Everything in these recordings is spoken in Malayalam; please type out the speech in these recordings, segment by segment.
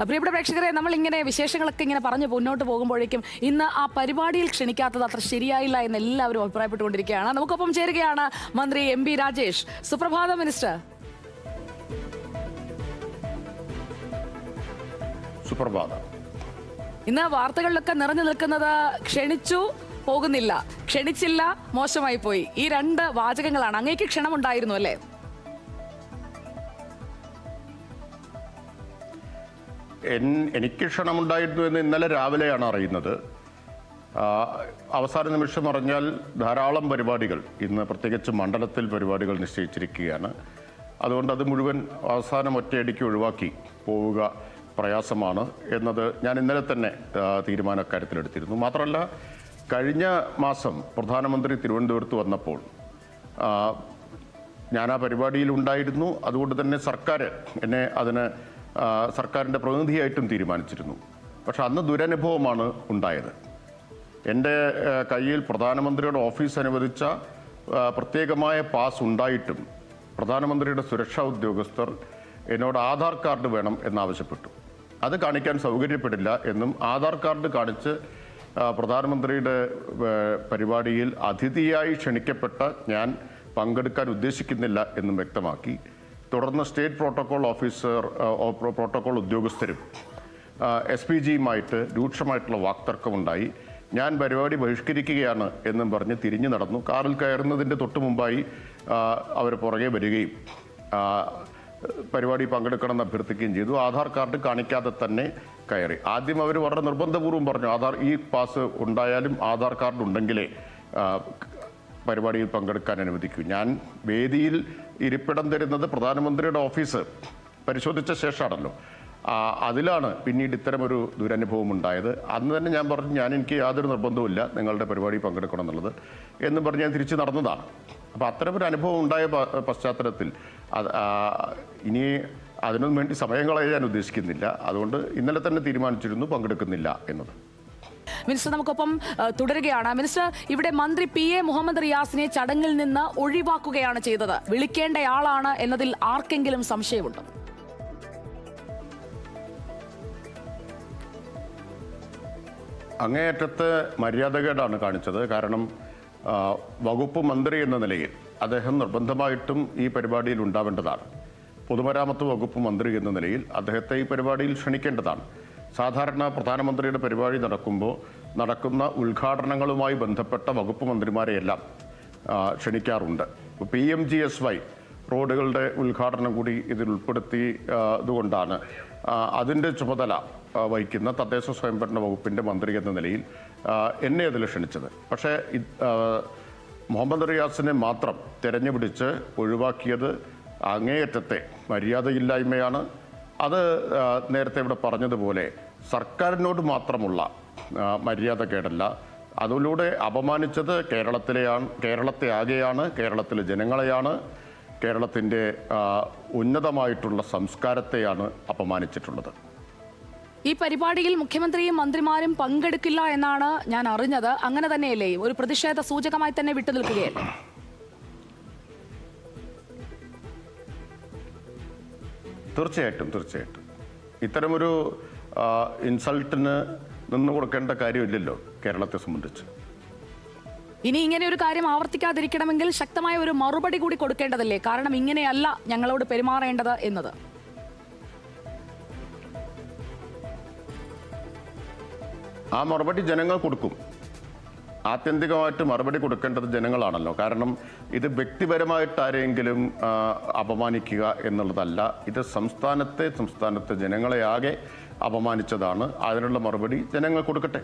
പ്രിയപ്പെട്ട പ്രേക്ഷകരെ, നമ്മൾ ഇങ്ങനെ വിശേഷങ്ങളൊക്കെ ഇങ്ങനെ പറഞ്ഞു മുന്നോട്ട് പോകുമ്പോഴേക്കും ഇന്ന് ആ പരിപാടിയിൽ ക്ഷണിക്കാത്തത് അത്ര ശരിയായില്ല എന്ന് എല്ലാവരും അഭിപ്രായപ്പെട്ടുകൊണ്ടിരിക്കുകയാണ്. നമുക്കൊപ്പം ചേരുകയാണ് മന്ത്രി എം.ബി. രാജേഷ്. സുപ്രഭാതം മിനിസ്റ്റർ. സുപ്രഭാതം. ഇന്ന് വാർത്തകളിലൊക്കെ നിറഞ്ഞു നിൽക്കുന്നത് ക്ഷണിച്ചു പോകുന്നില്ല, ക്ഷണിച്ചില്ല മോശമായി പോയി, ഈ രണ്ട് വാചകങ്ങളാണ്. അങ്ങേക്ക് ക്ഷണമുണ്ടായിരുന്നു അല്ലേ? എനിക്ക് ക്ഷണമുണ്ടായിരുന്നു എന്ന് ഇന്നലെ രാവിലെയാണ് അറിയുന്നത്. അവസാന നിമിഷം അറിഞ്ഞാൽ ധാരാളം പരിപാടികൾ ഇന്ന് പ്രത്യേകിച്ച് മണ്ഡലത്തിൽ പരിപാടികൾ നിശ്ചയിച്ചിരിക്കുകയാണ്. അതുകൊണ്ട് അത് മുഴുവൻ അവസാനം ഒറ്റയടിക്ക് ഒഴിവാക്കി പോവുക പ്രയാസമാണ് എന്നത് ഞാൻ ഇന്നലെ തന്നെ തീരുമാനക്കാര്യത്തിലെടുത്തിരുന്നു. മാത്രമല്ല, കഴിഞ്ഞ മാസം പ്രധാനമന്ത്രി തിരുവനന്തപുരത്ത് വന്നപ്പോൾ ഞാൻ ആ പരിപാടിയിൽ ഉണ്ടായിരുന്നു. അതുകൊണ്ട് തന്നെ സർക്കാർ എന്നെ അതിന് സർക്കാരിൻ്റെ പ്രതിനിധിയായിട്ടും തീരുമാനിച്ചിരുന്നു. പക്ഷെ അന്ന് ദുരനുഭവമാണ് ഉണ്ടായത്. എൻ്റെ കയ്യിൽ പ്രധാനമന്ത്രിയുടെ ഓഫീസ് അനുവദിച്ച പ്രത്യേകമായ പാസ് ഉണ്ടായിട്ടും പ്രധാനമന്ത്രിയുടെ സുരക്ഷാ ഉദ്യോഗസ്ഥർ എന്നോട് ആധാർ കാർഡ് വേണം എന്നാവശ്യപ്പെട്ടു. അത് കാണിക്കാൻ സൗകര്യപ്പെടില്ല എന്നും ആധാർ കാർഡ് കാണിച്ച് പ്രധാനമന്ത്രിയുടെ പരിപാടിയിൽ അതിഥിയായി ക്ഷണിക്കപ്പെട്ട ഞാൻ പങ്കെടുക്കാൻ ഉദ്ദേശിക്കുന്നില്ല എന്നും വ്യക്തമാക്കി. തുടർന്ന് സ്റ്റേറ്റ് പ്രോട്ടോകോൾ ഉദ്യോഗസ്ഥരും SPGയുമായിട്ട് രൂക്ഷമായിട്ടുള്ള വാക്തർക്കമുണ്ടായി. ഞാൻ പരിപാടി ബഹിഷ്കരിക്കുകയാണ് എന്നും പറഞ്ഞ് തിരിഞ്ഞു നടന്നു. കാറിൽ കയറുന്നതിൻ്റെ തൊട്ട് മുമ്പായി അവർ പുറകെ വരികയും പരിപാടി പങ്കെടുക്കണമെന്ന് അഭ്യർത്ഥിക്കുകയും ചെയ്തു. ആധാർ കാർഡ് കാണിക്കാതെ തന്നെ കയറി. ആദ്യം അവർ വളരെ നിർബന്ധപൂർവ്വം പറഞ്ഞു, ഈ പാസ് ഉണ്ടായാലും ആധാർ കാർഡ് ഉണ്ടെങ്കിലേ പരിപാടിയിൽ പങ്കെടുക്കാൻ അനുവദിക്കൂ. ഞാൻ വേദിയിൽ ഇരിപ്പിടം തരുന്നത് പ്രധാനമന്ത്രിയുടെ ഓഫീസ് പരിശോധിച്ച ശേഷമാണല്ലോ. അതിലാണ് പിന്നീട് ഇത്തരമൊരു ദുരനുഭവം ഉണ്ടായത്. അന്ന് തന്നെ ഞാൻ പറഞ്ഞു, എനിക്ക് യാതൊരു നിർബന്ധവുമില്ല നിങ്ങളുടെ പരിപാടി പങ്കെടുക്കണം എന്നുള്ളത് എന്നും പറഞ്ഞ് ഞാൻ തിരിച്ചു നടന്നതാണ്. അപ്പോൾ അത്തരമൊരു അനുഭവം ഉണ്ടായ പശ്ചാത്തലത്തിൽ ഇനി അതിനൊന്നും വേണ്ടി സമയം കളയാൻ ഞാൻ ഉദ്ദേശിക്കുന്നില്ല. അതുകൊണ്ട് ഇന്നലെ തന്നെ തീരുമാനിച്ചിരുന്നു പങ്കെടുക്കുന്നില്ല എന്നത്. മിനിസ്റ്റർ, നമുക്കൊപ്പം തുടരുകയാണ്. മിനിസ്റ്റർ, ഇവിടെ മന്ത്രി PA മുഹമ്മദ് റിയാസിനെ ചടങ്ങിൽ നിന്ന് ഒഴിവാക്കുകയാണ് ചെയ്തത്. വിളിക്കേണ്ടയാളാണ് എന്നതിൽ ആർക്കെങ്കിലും സംശയമുണ്ടോ? അങ്ങേയറ്റത്ത് മര്യാദകേടാണ് കാണിച്ചത്. കാരണം വകുപ്പ് മന്ത്രി എന്ന നിലയിൽ അദ്ദേഹം നിർബന്ധമായിട്ടും ഈ പരിപാടിയിൽ ഉണ്ടാവേണ്ടതാണ്. പൊതുമരാമത്ത് വകുപ്പ് മന്ത്രി എന്ന നിലയിൽ അദ്ദേഹത്തെ ഈ പരിപാടിയിൽ ക്ഷണിക്കേണ്ടതാണ്. സാധാരണ പ്രധാനമന്ത്രിയുടെ പരിപാടി നടക്കുന്ന ഉദ്ഘാടനങ്ങളുമായി ബന്ധപ്പെട്ട വകുപ്പ് മന്ത്രിമാരെയെല്ലാം ക്ഷണിക്കാറുണ്ട്. PMGSY റോഡുകളുടെ ഉദ്ഘാടനം കൂടി ഇതിൽ ഉൾപ്പെടുത്തിയതുകൊണ്ടാണ് അതിൻ്റെ ചുമതല വഹിക്കുന്ന തദ്ദേശ സ്വയംഭരണ വകുപ്പിൻ്റെ മന്ത്രി എന്ന നിലയിൽ എന്നെ അതിൽ ക്ഷണിച്ചത്. പക്ഷേ മുഹമ്മദ് റിയാസിനെ മാത്രം തിരഞ്ഞുപിടിച്ച് ഒഴിവാക്കിയത് അങ്ങേയറ്റത്തെ മര്യാദയില്ലായ്മയാണ്. അത് നേരത്തെ ഇവിടെ പറഞ്ഞതുപോലെ സർക്കാരിനോട് മാത്രമുള്ള മര്യാദക്കേടല്ല. അതിലൂടെ അപമാനിച്ചത് കേരളത്തെ ആകെയാണ്, കേരളത്തിലെ ജനങ്ങളെയാണ്, കേരളത്തിൻ്റെ ഉന്നതമായിട്ടുള്ള സംസ്കാരത്തെയാണ് അപമാനിച്ചിട്ടുള്ളത്. ഈ പരിപാടിയിൽ മുഖ്യമന്ത്രിയും മന്ത്രിമാരും പങ്കെടുക്കില്ല എന്നാണ് ഞാൻ അറിഞ്ഞത്. അങ്ങനെ തന്നെയല്ലേ? ഒരു പ്രതിഷേധ സൂചകമായി തന്നെ വിട്ടുനിൽക്കുകയല്ലേ? തീർച്ചയായിട്ടും. ഇത്തരമൊരു ഇൻസൾട്ടിന് നിന്നു കൊടുക്കേണ്ട കാര്യമില്ലല്ലോ കേരളത്തെ സംബന്ധിച്ച്. ഇനി ഇങ്ങനെ ഒരു കാര്യം ആവർത്തിക്കാതിരിക്കണമെങ്കിൽ ശക്തമായ ഒരു മറുപടി കൂടി കൊടുക്കേണ്ടതല്ലേ? കാരണം ഇങ്ങനെയല്ല ഞങ്ങളോട് പെരുമാറേണ്ടത് എന്നത്. ആ മറുപടി ജനങ്ങൾ കൊടുക്കും. ആത്യന്തികമായിട്ട് മറുപടി കൊടുക്കേണ്ടത് ജനങ്ങളാണല്ലോ. കാരണം ഇത് വ്യക്തിപരമായിട്ട് ആരെങ്കിലും അപമാനിക്കുക എന്നുള്ളതല്ല. ഇത് സംസ്ഥാനത്തെ ജനങ്ങളെ ആകെ അപമാനിച്ചതാണ്. അതിനുള്ള മറുപടി ജനങ്ങൾ കൊടുക്കട്ടെ.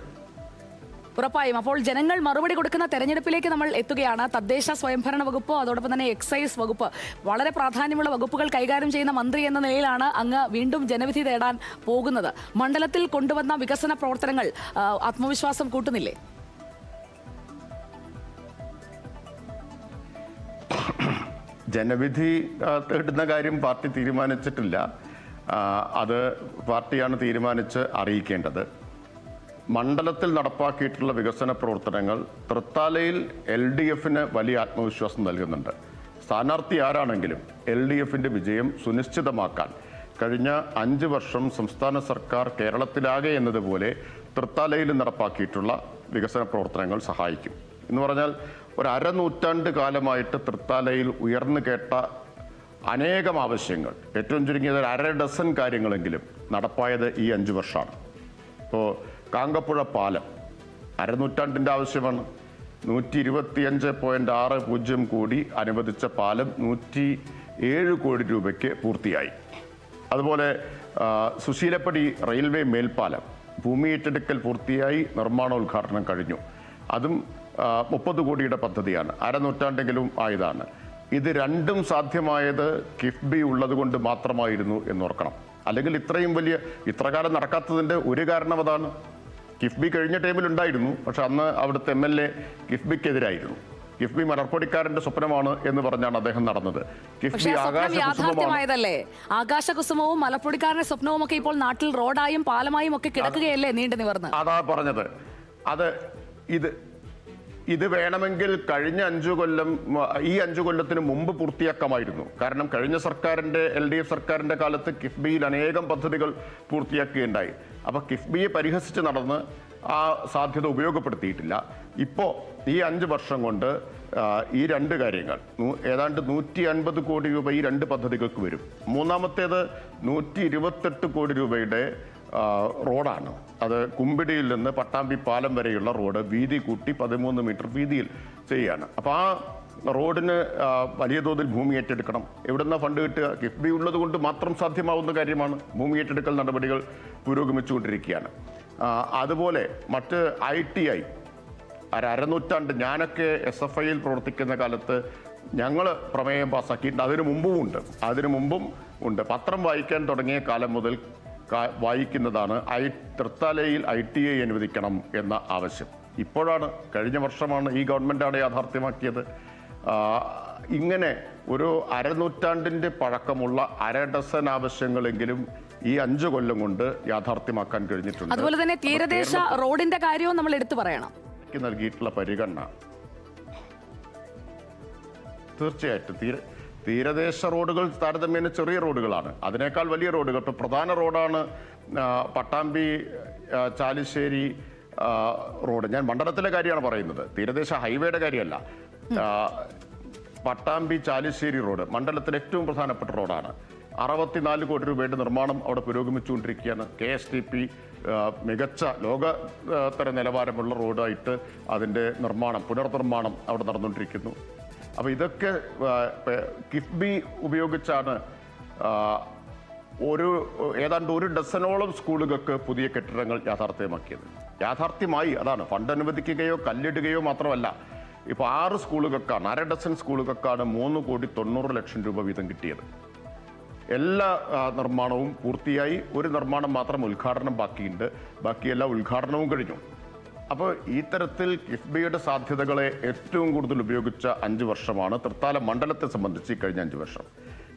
ഉറപ്പായും. അപ്പോൾ ജനങ്ങൾ മറുപടി കൊടുക്കുന്ന തെരഞ്ഞെടുപ്പിലേക്ക് നമ്മൾ എത്തുകയാണ്. തദ്ദേശ സ്വയംഭരണ വകുപ്പ്, അതോടൊപ്പം തന്നെ എക്സൈസ് വകുപ്പ്, വളരെ പ്രാധാന്യമുള്ള വകുപ്പുകൾ കൈകാര്യം ചെയ്യുന്ന മന്ത്രി എന്ന നിലയിലാണ് അങ്ങ് വീണ്ടും ജനവിധി തേടാൻ പോകുന്നത്. മണ്ഡലത്തിൽ കൊണ്ടുവന്ന വികസന പ്രവർത്തനങ്ങൾ ആത്മവിശ്വാസം കൂട്ടുന്നില്ലേ? ജനവിധി തേടുന്ന കാര്യം പാർട്ടി തീരുമാനിച്ചിട്ടില്ല. അത് പാർട്ടിയാണ് തീരുമാനിച്ച് അറിയിക്കേണ്ടത്. മണ്ഡലത്തിൽ നടപ്പാക്കിയിട്ടുള്ള വികസന പ്രവർത്തനങ്ങൾ തൃത്താലയിൽ LDFന് വലിയ ആത്മവിശ്വാസം നൽകുന്നുണ്ട്. സ്ഥാനാർത്ഥി ആരാണെങ്കിലും LDFന്റെ വിജയം സുനിശ്ചിതമാക്കാൻ കഴിഞ്ഞ 5 വർഷം സംസ്ഥാന സർക്കാർ കേരളത്തിലാകെ എന്നതുപോലെ തൃത്താലയിൽ നടപ്പാക്കിയിട്ടുള്ള വികസന പ്രവർത്തനങ്ങൾ സഹായിക്കും. എന്ന് പറഞ്ഞാൽ ഒരു അരനൂറ്റാണ്ട് കാലമായിട്ട് തൃത്താലയിൽ ഉയർന്നു കേട്ട അനേകം ആവശ്യങ്ങൾ, ഏറ്റവും ചുരുങ്ങിയത് ഒരു 1/2 ഡസൻ കാര്യങ്ങളെങ്കിലും നടപ്പായത് ഈ 5 വർഷമാണ്. ഇപ്പോൾ കാങ്കപ്പുഴ പാലം അരനൂറ്റാണ്ടിൻ്റെ ആവശ്യമാണ്. 125.60 കോടി അനുവദിച്ച പാലം 107 കോടി രൂപയ്ക്ക് പൂർത്തിയായി. അതുപോലെ സുശീലപ്പടി റെയിൽവേ മേൽപ്പാലം ഭൂമി ഏറ്റെടുക്കൽ പൂർത്തിയായി, നിർമ്മാണോദ്ഘാടനം കഴിഞ്ഞു. അതും 30 കോടിയുടെ പദ്ധതിയാണ്, അരനൂറ്റാണ്ടെങ്കിലും ആയതാണ്. ഇത് രണ്ടും സാധ്യമായത് കിഫ്ബി ഉള്ളത് കൊണ്ട് മാത്രമായിരുന്നു എന്നോർക്കണം. അല്ലെങ്കിൽ ഇത്ര കാലം നടക്കാത്തതിൻ്റെ ഒരു കാരണം അതാണ്. കിഫ്ബി കഴിഞ്ഞ ടൈമിൽ ഉണ്ടായിരുന്നു, പക്ഷെ അന്ന് അവിടുത്തെ MLA കിഫ്ബിക്കെതിരായിരുന്നു. കിഫ്ബി മലർപ്പൊടിക്കാരന്റെ സ്വപ്നമാണ് എന്ന് പറഞ്ഞാണ് അദ്ദേഹം നടന്നത്. കിഫ്ബി യാഥാർത്ഥ്യമായതല്ലേ? ആകാശകുസുമവും മലപ്പൊടിക്കാരന്റെ സ്വപ്നവും ഒക്കെ ഇപ്പോൾ നാട്ടിൽ റോഡായും പാലമായും ഒക്കെ കിടക്കുകയല്ലേ നീണ്ടു നിവർന്ന്? അതാ പറഞ്ഞത്. ഇത് വേണമെങ്കിൽ കഴിഞ്ഞ 5 കൊല്ലം, ഈ 5 കൊല്ലത്തിന് മുമ്പ് പൂർത്തിയാക്കാമായിരുന്നു. കാരണം കഴിഞ്ഞ സർക്കാരിന്റെ LDF സർക്കാരിന്റെ കാലത്ത് കിഫ്ബിയിൽ അനേകം പദ്ധതികൾ പൂർത്തിയാക്കുകയുണ്ടായി. അപ്പൊ കിഫ്ബിയെ പരിഹസിച്ച് നടന്ന് ആ സാധ്യത ഉപയോഗപ്പെടുത്തിയിട്ടില്ല. ഇപ്പോൾ ഈ 5 വർഷം കൊണ്ട് ഈ 2 കാര്യങ്ങൾ ഏതാണ്ട് 150 കോടി രൂപ ഈ 2 പദ്ധതികൾക്ക് വരും. മൂന്നാമത്തേത് 128 കോടി രൂപയുടെ റോഡാണ്. അത് കുമ്പിടിയിൽ നിന്ന് പട്ടാമ്പി പാലം വരെയുള്ള റോഡ് വീതി കൂട്ടി 13 മീറ്റർ വീതിയിൽ ചെയ്യുകയാണ്. അപ്പോൾ ആ റോഡിന് വലിയ തോതിൽ ഭൂമി ഏറ്റെടുക്കണം. എവിടുന്ന ഫണ്ട് കിട്ടുക? കിഫ്ബി ഉള്ളത് കൊണ്ട് മാത്രം സാധ്യമാവുന്ന കാര്യമാണ്. ഭൂമി ഏറ്റെടുക്കൽ നടപടികൾ പുരോഗമിച്ചുകൊണ്ടിരിക്കുകയാണ്. അതുപോലെ മറ്റ് ITI അരനൂറ്റാണ്ട്, ഞാനൊക്കെ SFIയിൽ പ്രവർത്തിക്കുന്ന കാലത്ത് ഞങ്ങൾ പ്രമേയം പാസ്സാക്കിയിട്ടുണ്ട്. അതിനു മുമ്പും ഉണ്ട്. പത്രം വായിക്കാൻ തുടങ്ങിയ കാലം മുതൽ വായിക്കുന്നതാണ് തൃത്താലയിൽ ITI അനുവദിക്കണം എന്ന ആവശ്യം. ഇപ്പോഴാണ്, കഴിഞ്ഞ വർഷമാണ് ഈ ഗവൺമെൻറ്റാണ് യാഥാർത്ഥ്യമാക്കിയത്. ഇങ്ങനെ ഒരു അരനൂറ്റാണ്ടിൻ്റെ പഴക്കമുള്ള 1/2 ഡസൻ ആവശ്യങ്ങളെങ്കിലും ഈ 5 കൊല്ലം കൊണ്ട് യാഥാർത്ഥ്യമാക്കാൻ കഴിഞ്ഞിട്ടുണ്ട്. അതുപോലെ തന്നെ തീരദേശ റോഡിന്റെ കാര്യവും നമ്മൾ എടുത്തു പറയണം. നൽകിയിട്ടുള്ള പരിഗണന തീർച്ചയായിട്ടും തീരദേശ റോഡുകൾ താരതമ്യേന ചെറിയ റോഡുകളാണ്. അതിനേക്കാൾ വലിയ റോഡുകൾ, ഇപ്പോൾ പ്രധാന റോഡാണ് പട്ടാമ്പി ചാലിശ്ശേരി റോഡ്. ഞാൻ മണ്ഡലത്തിലെ കാര്യമാണ് പറയുന്നത്, തീരദേശ ഹൈവേയുടെ കാര്യമല്ല. പട്ടാമ്പി ചാലിശ്ശേരി റോഡ് മണ്ഡലത്തിലെ ഏറ്റവും പ്രധാനപ്പെട്ട റോഡാണ്. 64 കോടി രൂപയുടെ നിർമ്മാണം അവിടെ പുരോഗമിച്ചുകൊണ്ടിരിക്കുകയാണ്. KSTP മികച്ച ലോകതര നിലവാരമുള്ള റോഡായിട്ട് അതിൻ്റെ പുനർനിർമ്മാണം അവിടെ നടന്നുകൊണ്ടിരിക്കുന്നു. അപ്പോൾ ഇതൊക്കെ കിഫ്ബി ഉപയോഗിച്ചാണ് ഏതാണ്ട് 1 ഡസനോളം സ്കൂളുകൾക്ക് പുതിയ കെട്ടിടങ്ങൾ യാഥാർത്ഥ്യമായി. അതാണ്, ഫണ്ട് അനുവദിക്കുകയോ കല്ലിടുകയോ മാത്രമല്ല. ഇപ്പോൾ 6 സ്കൂളുകൾക്കാണ്, 1/2 ഡസൻ സ്കൂളുകൾക്കാണ് 3,90,00,000 രൂപ വീതം കിട്ടിയത്. എല്ലാ നിർമ്മാണവും പൂർത്തിയായി. ഒരു നിർമ്മാണം മാത്രം ഉദ്ഘാടനം ബാക്കിയുണ്ട്. ബാക്കിയെല്ലാം ഉദ്ഘാടനവും കഴിഞ്ഞു. അപ്പോൾ ഈ തരത്തിൽ കിഫ്ബിയുടെ സാധ്യതകളെ ഏറ്റവും കൂടുതൽ ഉപയോഗിച്ച 5 വർഷമാണ് തൃത്താല മണ്ഡലത്തെ സംബന്ധിച്ച് കഴിഞ്ഞ 5 വർഷം.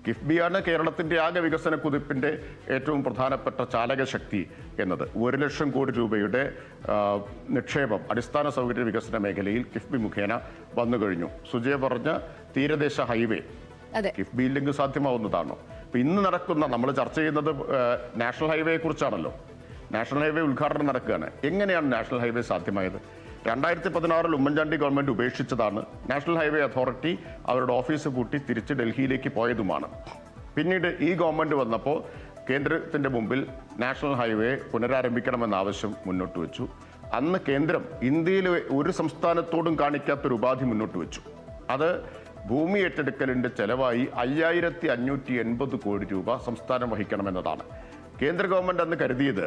കിഫ്ബിയാണ് കേരളത്തിൻ്റെ ആകെ വികസന കുതിപ്പിൻ്റെ ഏറ്റവും പ്രധാനപ്പെട്ട ചാലകശക്തി എന്നത്. 1 ലക്ഷം കോടി രൂപയുടെ നിക്ഷേപം അടിസ്ഥാന സൗകര്യ വികസന മേഖലയിൽ കിഫ്ബി മുഖേന വന്നു കഴിഞ്ഞു. സുജയ പറഞ്ഞ തീരദേശ ഹൈവേ കിഫ്ബി ഇല്ലെങ്കിൽ സാധ്യമാവുന്നതാണോ? ഇപ്പം ഇന്ന് നമ്മൾ ചർച്ച ചെയ്യുന്നത് നാഷണൽ ഹൈവേയെ കുറിച്ചാണല്ലോ. നാഷണൽ ഹൈവേ ഉദ്ഘാടനം നടക്കുകയാണ്. എങ്ങനെയാണ് നാഷണൽ ഹൈവേ സാധ്യമായത്? 2016 ഉമ്മൻചാണ്ടി ഗവൺമെൻറ് ഉപേക്ഷിച്ചതാണ്. നാഷണൽ ഹൈവേ അതോറിറ്റി അവരുടെ ഓഫീസ് പൂട്ടി തിരിച്ച് ഡൽഹിയിലേക്ക് പോയതുമാണ്. പിന്നീട് ഈ ഗവൺമെൻറ് വന്നപ്പോൾ കേന്ദ്രത്തിൻ്റെ മുമ്പിൽ നാഷണൽ ഹൈവേ പുനരാരംഭിക്കണമെന്ന ആവശ്യം മുന്നോട്ട് വെച്ചു. അന്ന് കേന്ദ്രം ഇന്ത്യയിലെ ഒരു സംസ്ഥാനത്തോടും കാണിക്കാത്തൊരു ഉപാധി മുന്നോട്ട് വെച്ചു. അത് ഭൂമി ഏറ്റെടുക്കലിൻ്റെ ചെലവായി 5580 കോടി രൂപ സംസ്ഥാനം വഹിക്കണമെന്നതാണ്. കേന്ദ്ര ഗവൺമെൻറ് അന്ന് കരുതിയത്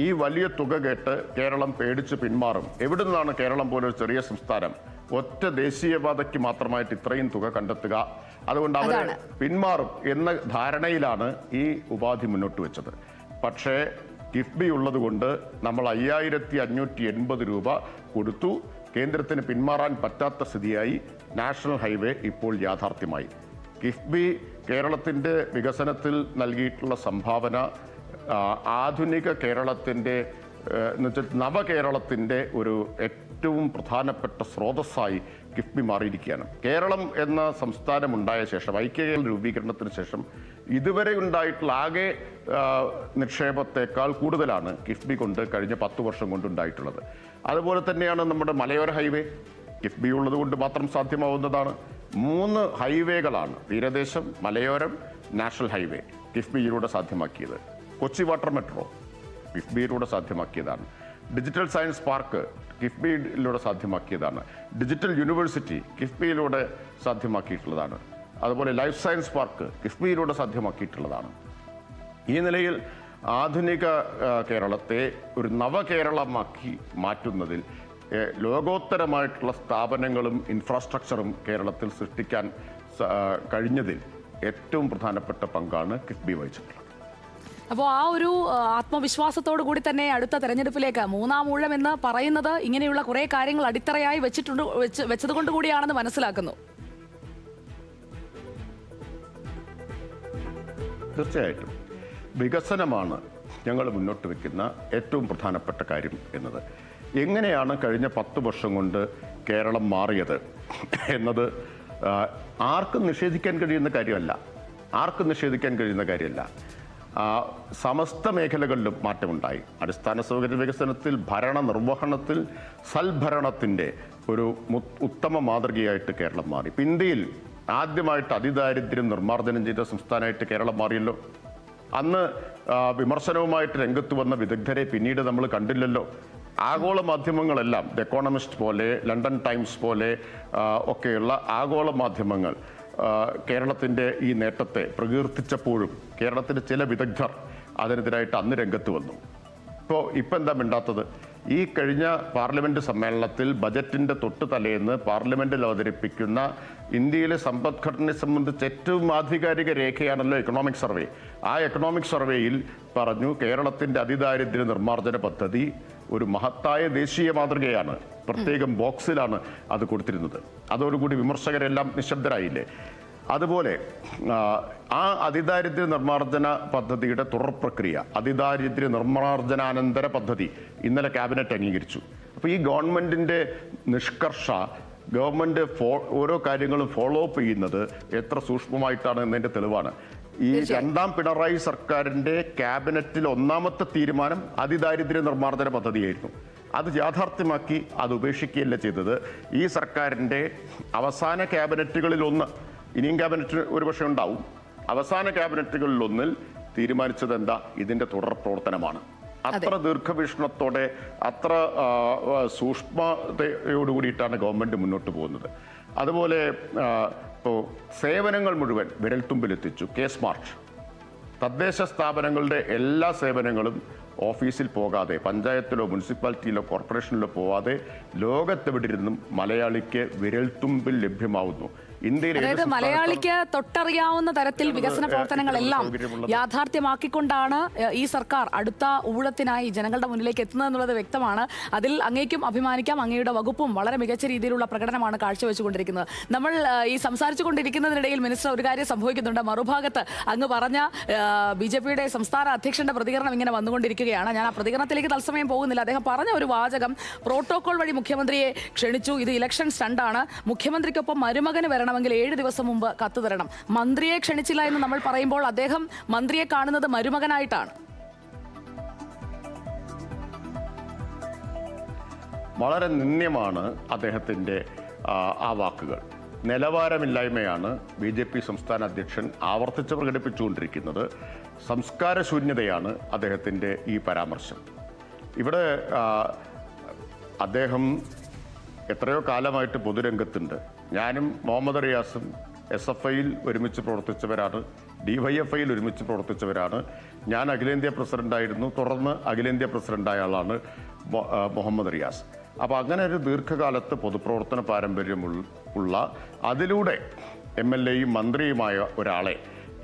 ഈ വലിയ തുക കേട്ട് കേരളം പേടിച്ച് പിന്മാറും. എവിടെ നിന്നാണ് കേരളം പോലൊരു ചെറിയ സംസ്ഥാനം ഒറ്റ ദേശീയപാതയ്ക്ക് മാത്രമായിട്ട് ഇത്രയും തുക കണ്ടെത്തുക? അതുകൊണ്ട് അവർ പിന്മാറും എന്ന ധാരണയിലാണ് ഈ ഉപാധി മുന്നോട്ട് വെച്ചത്. പക്ഷേ കിഫ്ബി ഉള്ളത് കൊണ്ട് നമ്മൾ 5580 രൂപ കൊടുത്തു. കേന്ദ്രത്തിന് പിന്മാറാൻ പറ്റാത്ത സ്ഥിതിയായി. നാഷണൽ ഹൈവേ ഇപ്പോൾ യാഥാർത്ഥ്യമായി. കിഫ്ബി കേരളത്തിൻ്റെ വികസനത്തിൽ നൽകിയിട്ടുള്ള സംഭാവന ആധുനിക കേരളത്തിൻ്റെ എന്ന് വെച്ചാൽ നവകേരളത്തിൻ്റെ ഒരു ഏറ്റവും പ്രധാനപ്പെട്ട സ്രോതസ്സായി കിഫ്ബി മാറിയിരിക്കുകയാണ്. കേരളം എന്ന സംസ്ഥാനം ഉണ്ടായ ശേഷം, ഐക്യകേരള രൂപീകരണത്തിന് ശേഷം ഇതുവരെ ഉണ്ടായിട്ടുള്ള ആകെ നിക്ഷേപത്തെക്കാൾ കൂടുതലാണ് കിഫ്ബി കൊണ്ട് കഴിഞ്ഞ 10 വർഷം കൊണ്ടുണ്ടായിട്ടുള്ളത്. അതുപോലെ തന്നെയാണ് നമ്മുടെ മലയോര ഹൈവേ. കിഫ്ബി ഉള്ളത് കൊണ്ട് മാത്രം സാധ്യമാവുന്നതാണ്. 3 ഹൈവേകളാണ്, തീരദേശം, മലയോരം, നാഷണൽ ഹൈവേ, കിഫ്ബിയിലൂടെ സാധ്യമാക്കിയത്. കൊച്ചി വാട്ടർ മെട്രോ കിഫ്ബിയിലൂടെ സാധ്യമാക്കിയതാണ്. ഡിജിറ്റൽ സയൻസ് പാർക്ക് കിഫ്ബിയിലൂടെ സാധ്യമാക്കിയതാണ്. ഡിജിറ്റൽ യൂണിവേഴ്സിറ്റി കിഫ്ബിയിലൂടെ സാധ്യമാക്കിയിട്ടുള്ളതാണ്. അതുപോലെ ലൈഫ് സയൻസ് പാർക്ക് കിഫ്ബിയിലൂടെ സാധ്യമാക്കിയിട്ടുള്ളതാണ്. ഈ നിലയിൽ ആധുനിക കേരളത്തെ ഒരു നവകേരളമാക്കി മാറ്റുന്നതിൽ ലോകോത്തരമായിട്ടുള്ള സ്ഥാപനങ്ങളും ഇൻഫ്രാസ്ട്രക്ചറും കേരളത്തിൽ സൃഷ്ടിക്കാൻ കഴിഞ്ഞതിൽ ഏറ്റവും പ്രധാനപ്പെട്ട പങ്കാണ് കിഫ്ബി വഹിച്ചിട്ടുള്ളത്. അപ്പോൾ ആ ഒരു ആത്മവിശ്വാസത്തോടു കൂടി തന്നെ അടുത്ത തെരഞ്ഞെടുപ്പിലേക്ക് 3-ാം ഊഴം എന്ന് പറയുന്നത് ഇങ്ങനെയുള്ള കുറേ കാര്യങ്ങൾ അടിത്തറയായി വെച്ചതുകൊണ്ട് കൂടിയാണെന്ന് മനസ്സിലാക്കുന്നു. തീർച്ചയായിട്ടും വികസനമാണ് ഞങ്ങൾ മുന്നോട്ട് വയ്ക്കുന്ന ഏറ്റവും പ്രധാനപ്പെട്ട കാര്യം എന്നത്. എങ്ങനെയാണ് കഴിഞ്ഞ 10 വർഷം കൊണ്ട് കേരളം മാറിയത് എന്നത് ആർക്കും നിഷേധിക്കാൻ കഴിയുന്ന കാര്യമല്ല. സമസ്ത മേഖലകളിലും മാറ്റമുണ്ടായി. അടിസ്ഥാന സൗകര്യ വികസനത്തിൽ, ഭരണ നിർവഹണത്തിൽ, സൽഭരണത്തിൻ്റെ ഒരു ഉത്തമ മാതൃകയായിട്ട് കേരളം മാറി. ഇപ്പം ഇന്ത്യയിൽ ആദ്യമായിട്ട് അതിദാരിദ്ര്യം നിർമ്മാർജ്ജനം ചെയ്ത സംസ്ഥാനമായിട്ട് കേരളം മാറിയല്ലോ. അന്ന് വിമർശനവുമായിട്ട് രംഗത്ത് വന്ന വിദഗ്ധരെ പിന്നീട് നമ്മൾ കണ്ടില്ലല്ലോ. ആഗോള മാധ്യമങ്ങളെല്ലാം ദ എക്കോണമിസ്റ്റ് പോലെ, ലണ്ടൻ ടൈംസ് പോലെ ഒക്കെയുള്ള ആഗോള മാധ്യമങ്ങൾ കേരളത്തിൻ്റെ ഈ നേട്ടത്തെ പ്രകീർത്തിച്ചപ്പോഴും കേരളത്തിൻ്റെ ചില വിദഗ്ധർ അതിനെതിരായിട്ട് അന്ന് രംഗത്ത് വന്നു. ഇപ്പം എന്താ മിണ്ടാത്തത്? ഈ കഴിഞ്ഞ പാർലമെന്റ് സമ്മേളനത്തിൽ ബജറ്റിന്റെ തൊട്ട് തലേന്ന് പാർലമെന്റിൽ അവതരിപ്പിക്കുന്ന ഇന്ത്യയിലെ സമ്പദ്ഘടനയെ സംബന്ധിച്ച് ഏറ്റവും ആധികാരിക രേഖയാണല്ലോ എക്കണോമിക് സർവേ. ആ എക്കണോമിക് സർവേയിൽ പറഞ്ഞു കേരളത്തിന്റെ അതിദാരിദ്ര്യ നിർമ്മാർജ്ജന പദ്ധതി ഒരു മഹത്തായ ദേശീയ മാതൃകയാണ്. പ്രത്യേകം ബോക്സിലാണ് അത് കൊടുത്തിരുന്നത്. അതോടുകൂടി വിമർശകരെല്ലാം നിശബ്ദരായില്ലേ? അതുപോലെ ആ അതിദാരിദ്ര്യ നിർമ്മാർജ്ജന പദ്ധതിയുടെ തുടർ പ്രക്രിയ, അതിദാരിദ്ര്യ നിർമ്മാർജ്ജനാനന്തര പദ്ധതി ഇന്നലെ ക്യാബിനറ്റ് അംഗീകരിച്ചു. അപ്പോൾ ഈ ഗവൺമെന്റിന്റെ നിഷ്കർഷ, ഗവൺമെന്റ് ഓരോ കാര്യങ്ങളും ഫോളോ അപ്പ് ചെയ്യുന്നത് എത്ര സൂക്ഷ്മമായിട്ടാണ് എന്നതിന്റെ തെളിവാണ്. ഈ 2ാം പിണറായി സർക്കാരിന്റെ ക്യാബിനറ്റിൽ 1ാമത്തെ തീരുമാനം അതിദാരിദ്ര്യ നിർമ്മാർജ്ജന പദ്ധതിയായിരുന്നു. അത് യാഥാർത്ഥ്യമാക്കി അത് ഉപേക്ഷിക്കുകയല്ല ചെയ്തത്. ഈ സർക്കാരിന്റെ അവസാന ക്യാബിനറ്റുകളിൽ ഒന്ന്, ഇനിയും ക്യാബിനറ്റ് ഒരുപക്ഷെ ഉണ്ടാവും, അവസാന ക്യാബിനറ്റുകളിലൊന്നിൽ തീരുമാനിച്ചത് എന്താ? ഇതിന്റെ തുടർ പ്രവർത്തനമാണ്. അത്ര ദീർഘവീക്ഷണത്തോടെ, അത്ര സൂക്ഷ്മതയോടുകൂടിയിട്ടാണ് ഗവൺമെന്റ് മുന്നോട്ട് പോകുന്നത്. അതുപോലെ ഇപ്പോൾ സേവനങ്ങൾ മുഴുവൻ വിരൽത്തുമ്പിലെത്തിച്ചു. കെ സ്മാർട്ട് തദ്ദേശ സ്ഥാപനങ്ങളുടെ എല്ലാ സേവനങ്ങളും ഓഫീസിൽ പോകാതെ, പഞ്ചായത്തിലോ മുനിസിപ്പാലിറ്റിയിലോ കോർപ്പറേഷനിലോ പോവാതെ ലോകത്തെവിടിരുന്നും മലയാളിക്ക് വിരൽത്തുമ്പിൽ ലഭ്യമാവുന്നു. അതായത് മലയാളിക്ക് തൊട്ടറിയാവുന്ന തരത്തിൽ വികസന പ്രവർത്തനങ്ങളെല്ലാം യാഥാർത്ഥ്യമാക്കിക്കൊണ്ടാണ് ഈ സർക്കാർ അടുത്ത ഊഴത്തിനായി ജനങ്ങളുടെ മുന്നിലേക്ക് എത്തുന്നത് എന്നുള്ളത് വ്യക്തമാണ്. അതിൽ അങ്ങേക്കും അഭിമാനിക്കാം. അങ്ങയുടെ വകുപ്പും വളരെ മികച്ച രീതിയിലുള്ള പ്രകടനമാണ് കാഴ്ചവെച്ചുകൊണ്ടിരിക്കുന്നത്. നമ്മൾ ഈ സംസാരിച്ചു കൊണ്ടിരിക്കുന്നതിനിടയിൽ മിനിസ്റ്റർ ഒരു കാര്യം സംഭവിക്കുന്നുണ്ട്. മറുഭാഗത്ത് അങ്ങ് പറഞ്ഞ BJPയുടെ സംസ്ഥാന അധ്യക്ഷന്റെ പ്രതികരണം ഇങ്ങനെ വന്നുകൊണ്ടിരിക്കുകയാണ്. ഞാൻ ആ പ്രതികരണത്തിലേക്ക് തത്സമയം പോകുന്നില്ല. അദ്ദേഹം പറഞ്ഞ ഒരു വാചകം, പ്രോട്ടോകോൾ വഴി മുഖ്യമന്ത്രിയെ ക്ഷണിച്ചു, ഇത് ഇലക്ഷൻ സ്റ്റണ്ടാണ്, മുഖ്യമന്ത്രിക്കൊപ്പം മരുമകന് വരണമെങ്കിൽ 7 ദിവസം മുമ്പ് കത്ത് തരണം. മന്ത്രിയെ ക്ഷണിച്ചില്ല എന്ന് നമ്മൾ പറയുമ്പോൾ അദ്ദേഹം മന്ത്രിയെ കാണുന്നത് മരുമകനായിട്ടാണ്. വളരെ നിന്ദ്യമാണ് അദ്ദേഹത്തിൻ്റെ ആ വാക്കുകൾ. നിലവാരമില്ലായ്മയാണ് BJP സംസ്ഥാന അധ്യക്ഷൻ ആവർത്തിച്ച് പ്രകടിപ്പിച്ചുകൊണ്ടിരിക്കുന്നത്. സംസ്കാരശൂന്യതയാണ് അദ്ദേഹത്തിൻ്റെ ഈ പരാമർശം. ഇവിടെ അദ്ദേഹം എത്രയോ കാലമായിട്ട് പൊതുരംഗത്തുണ്ട്. ഞാനും മുഹമ്മദ് റിയാസും SFIയിൽ ഒരുമിച്ച് പ്രവർത്തിച്ചവരാണ്, DYFIയിൽ ഒരുമിച്ച് പ്രവർത്തിച്ചവരാണ്. ഞാൻ അഖിലേന്ത്യാ പ്രസിഡന്റായിരുന്നു, തുടർന്ന് അഖിലേന്ത്യാ പ്രസിഡന്റായ ആളാണ് മുഹമ്മദ് റിയാസ്. അപ്പോൾ അങ്ങനെ ഒരു ദീർഘകാലത്ത് പൊതുപ്രവർത്തന പാരമ്പര്യമുള്ള, അതിലൂടെ MLAയും മന്ത്രിയുമായ ഒരാളെ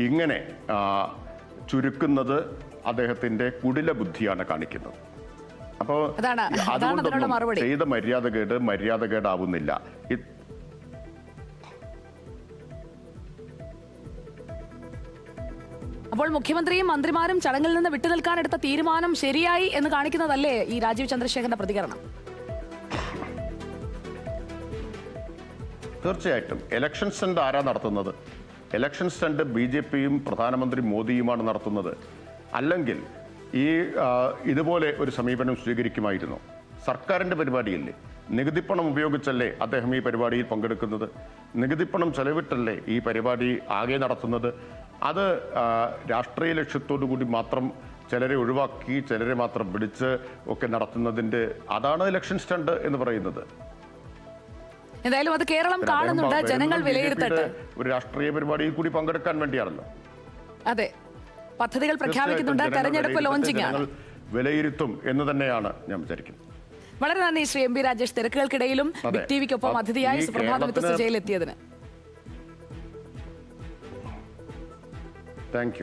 ഇങ്ങനെ ചുരുക്കുന്നത് അദ്ദേഹത്തിൻ്റെ കുടില ബുദ്ധിയാണ് കാണിക്കുന്നത്. അപ്പോൾ അതുകൊണ്ടൊന്നും ചെയ്ത മര്യാദകേടാവുന്നില്ല. അപ്പോൾ മുഖ്യമന്ത്രിയും മന്ത്രിമാരും ചടങ്ങിൽ നിന്ന് വിട്ടുനിൽക്കാനെടുത്ത തീരുമാനം ശരിയായി എന്ന് കാണിക്കുന്നതല്ലേ ഈ രാജീവ് ചന്ദ്രശേഖരന്റെ പ്രതികരണം? തീർച്ചയായിട്ടും ഇലക്ഷൻ സ്റ്റണ്ട് ആരാ നടത്തുന്നത്? ഇലക്ഷൻ സ്റ്റണ്ട് BJPയും പ്രധാനമന്ത്രി മോദിയുമാണ് നടത്തുന്നത്. അല്ലെങ്കിൽ ഇതുപോലെ ഒരു സമീപനം സ്വീകരിക്കുമായിരുന്നു? സർക്കാരിൻ്റെ പരിപാടിയല്ലേ, നികുതിപ്പണം ഉപയോഗിച്ചല്ലേ അദ്ദേഹം ഈ പരിപാടിയിൽ പങ്കെടുക്കുന്നത്? നികുതിപ്പണം ചെലവിട്ടല്ലേ ഈ പരിപാടി ആകെ നടത്തുന്നത്? അത് രാഷ്ട്രീയ ലക്ഷ്യത്തോടു കൂടി മാത്രം ചിലരെ ഒഴിവാക്കി ചിലരെ മാത്രം പിടിച്ച് ഒക്കെ നടത്തുന്നതിൻ്റെ അതാണ് ഇലക്ഷൻ സ്റ്റണ്ട് എന്ന് പറയുന്നത്. എന്തായാലും അത് കേരളം കാണുന്നുണ്ട്, ജനങ്ങൾ വിലയിരുത്തട്ടെ. ഒരു രാഷ്ട്രീയ പരിപാടിയിൽ കൂടി പങ്കെടുക്കാൻ വേണ്ടിയാണല്ലോ. അതെ, പദ്ധതികൾ പ്രഖ്യാപിക്കുന്നുണ്ട്, തെരഞ്ഞെടുപ്പ് ലോഞ്ചിങ് ആണ്. വിലയിരുത്തും എന്ന് തന്നെയാണ് ഞാൻ വിചാരിക്കുന്നത്. വളരെ നന്ദി ശ്രീ MP രാജേഷ്, തിരക്കുകൾക്കിടയിലും ബിഗ് ടിവിക്കൊപ്പം അതിഥിയായി സുപ്രഭാതം വിത്ത് സുജയിൽ എത്തിയതിന്. Thank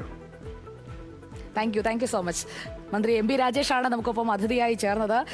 you so much. മന്ത്രി MP രാജേഷാണ് നമുക്കൊപ്പം അതിഥിയായി ചേർന്നത്.